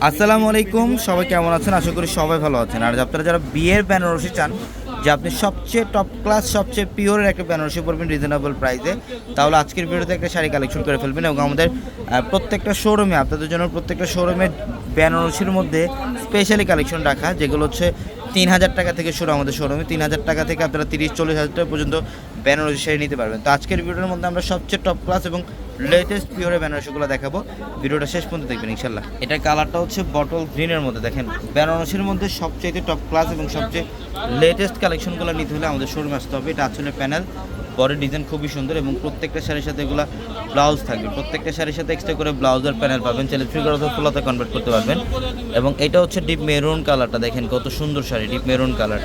আসসালামু আলাইকুম, সবাই কেমন আছেন? আশা করি সবাই ভালো আছেন। আর আপনারা যারা বিয়ের বেনারসি চান, যে আপনি সবচেয়ে টপ ক্লাস সবচেয়ে পিওরের একটা বেনারসি পরবেন রিজনেবল প্রাইসে, তাহলে আজকের ভিডিওতে একটা শাড়ি কালেকশন করে ফেলবেন। এবং আমাদের প্রত্যেকটা শোরুমে আপনাদের জন্য প্রত্যেকটা শোরুমে বেনারসির মধ্যে স্পেশালি কালেকশন রাখা, যেগুলো হচ্ছে 3,000 টাকা থেকে শুরু। আমাদের শোরুমে 3,000 টাকা থেকে আপনারা 30-40,000 টাকা পর্যন্ত বেনারসি শাড়ি নিতে পারবেন। তো আজকের ভিডিওর মধ্যে আমরা সবচেয়ে টপ ক্লাস এবং লেটেস্ট পিওরের বেনারসিগুলো দেখাবো। ভিডিওটা শেষ পর্যন্ত দেখবেন ইনশাল্লাহ। এটার কালারটা হচ্ছে বটল গ্রিনের মধ্যে। দেখেন, বেনারসির মধ্যে সবচেয়ে টপ ক্লাস এবং সবচেয়ে লেটেস্ট কালেকশনগুলো নিতে হলে আমাদের শোরুমে আসতে হবে। এটা আসলে প্যানেল, বডি ডিজাইন খুবই সুন্দর এবং প্রত্যেকটা শাড়ির সাথে এগুলো ব্লাউজ থাকবে। প্রত্যেকটা শাড়ির সাথে এক্সট্রা করে ব্লাউজের প্যানেল পাবেন, চাইলে ফিগার অথবা ফুলাতে কনভার্ট করতে পারবেন। এবং এটা হচ্ছে ডিপ মেরুন কালারটা, দেখেন কত সুন্দর শাড়ি, ডিপ মেরুন কালার।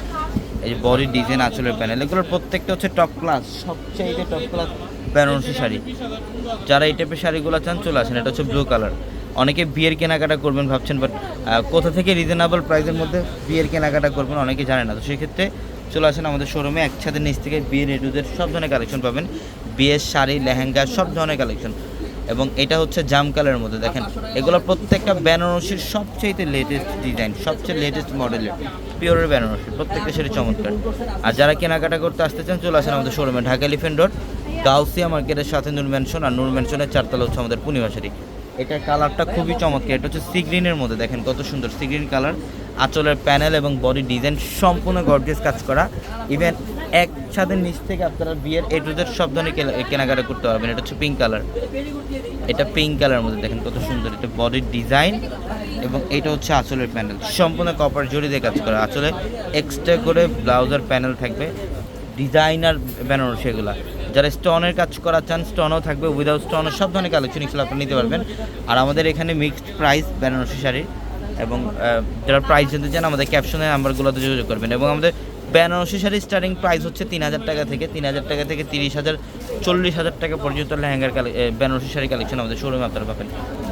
এই যে বডি ডিজাইন, আঁচলের প্যানেল, এগুলোর প্রত্যেকটা হচ্ছে টপ ক্লাস, সবচেয়ে টপ ক্লাস বেনারসি শাড়ি। যারা এই টাইপের শাড়িগুলো চান চলে আসেন। এটা হচ্ছে ব্লু কালার। অনেকে বিয়ের কেনাকাটা করবেন ভাবছেন, বাট কোথা থেকে রিজনেবল প্রাইসের মধ্যে বিয়ের কেনাকাটা করবেন অনেকে জানে না। তো সেক্ষেত্রে চলে আসেন আমাদের শোরুমে। একসাথে নিচ থেকে বিয়ের এডুদের সব ধরনের কালেকশন পাবেন, বিয়ের শাড়ি, লেহেঙ্গা, সব ধরনের কালেকশন। এবং এটা হচ্ছে জাম কালারের মধ্যে। দেখেন, এগুলো প্রত্যেকটা বেনারসির সবচেয়ে লেটেস্ট ডিজাইন, সবচেয়ে লেটেস্ট মডেলের পিওরের বেনারসি, প্রত্যেকটা শাড়ি চমৎকার। আর যারা কেনাকাটা করতে আসতে চান চলে আসেন আমাদের শোরুমে, ঢাকা এলিফ্যান্ট রোড, গাউসিয়া মার্কেটের সাথে নূর ম্যানশন। আর নূর ম্যানশনের 4 তলা হচ্ছে আমাদের পূর্ণিমা শাড়ি। এটার কালারটা খুবই চমৎকার। এটা হচ্ছে সি গ্রিনের মধ্যে, দেখেন কত সুন্দর সি গ্রিন কালার। আঁচলের প্যানেল এবং বডি ডিজাইন সম্পূর্ণ গর্জিয়াস কাজ করা। ইভেন একসাথে নিচ থেকে আপনারা বিয়ের এডুদের সব ধরনের কেনাকাটা করতে পারবেন। এটা হচ্ছে পিঙ্ক কালার। এটা পিঙ্ক কালারের মধ্যে, দেখেন কত সুন্দর। এটা বডির ডিজাইন এবং এটা হচ্ছে আঁচলের প্যানেল, সম্পূর্ণ কপার জড়ি দিয়ে কাজ করা। আঁচলে এক্সট্রা করে ব্লাউজের প্যানেল থাকবে, ডিজাইনার বেনারসি এগুলা। যারা স্টোনের কাজ করা চান, স্টোনও থাকবে, উইদাউট স্টোনের সব ধরনের কালেকশন এগুলো আপনি নিতে পারবেন। আর আমাদের এখানে মিক্সড প্রাইস বেনারসি শাড়ির। এবং যারা প্রাইস জানতে চান আমাদের ক্যাপশনের নাম্বারগুলোতে যোগাযোগ করবেন। এবং আমাদের বেনারসি শাড়ির স্টার্টিং প্রাইস হচ্ছে 3,000 টাকা থেকে 30,000, 40,000 টাকা পর্যন্ত লেহেঙ্গার বেনারসি শাড়ি কালেকশন আমাদের শোরুমে আপনারা পাবেন।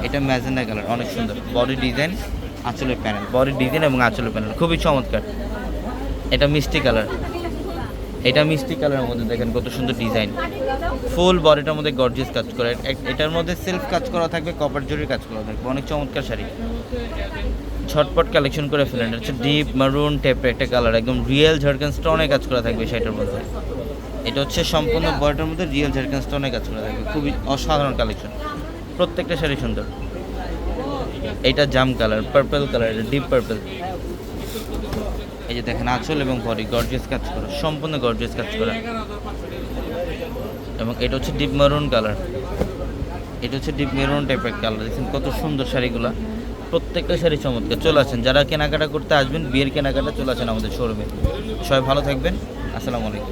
এটা ম্যাজেন্ডা কালার, অনেক সুন্দর বডি ডিজাইন, আঁচলের প্যানেল, বডি ডিজাইন এবং আঁচলের প্যানেল খুবই চমৎকার। এটা মিষ্টি কালার। এটা মিষ্টি কালারের মধ্যে, দেখেন কত সুন্দর ডিজাইন, ফুল বডিটার মধ্যে গর্জিয়াস কাজ করা। এটার মধ্যে সেলফ কাজ করা থাকবে, কপার জরির কাজ করা থাকবে, অনেক চমৎকার শাড়ি। ঝটপট কালেকশন করে ফেলেন। এটা হচ্ছে ডিপ মারুন টাইপের একটা কালার, একদম রিয়েল ঝাড়খান স্টোনে কাজ করা থাকবে শাড়িটার মধ্যে। এটা হচ্ছে সম্পূর্ণ বডিটার মধ্যে রিয়েল ঝাড়খান স্টোনে কাজ করা থাকবে, খুবই অসাধারণ কালেকশন, প্রত্যেকটা শাড়ি সুন্দর। এটা জাম কালার, পার্পল কালার, এটা ডিপ পার্পল। এই যে দেখেন আঁচল এবং বডি গর্জিয়াস কাজ করা, সম্পূর্ণ গর্জিয়াস কাজ করা। এবং এটা হচ্ছে ডিপ মেরুন কালার। এটা হচ্ছে ডিপ মেরুন টাইপের কালার। দেখছেন কত সুন্দর শাড়িগুলো, প্রত্যেকটা শাড়ি চমৎকার। চলে আসেন, যারা কেনাকাটা করতে আসবেন বিয়ের কেনাকাটা, চলে আসেন আমাদের শোরুমে। সবাই ভালো থাকবেন, আসসালামু আলাইকুম।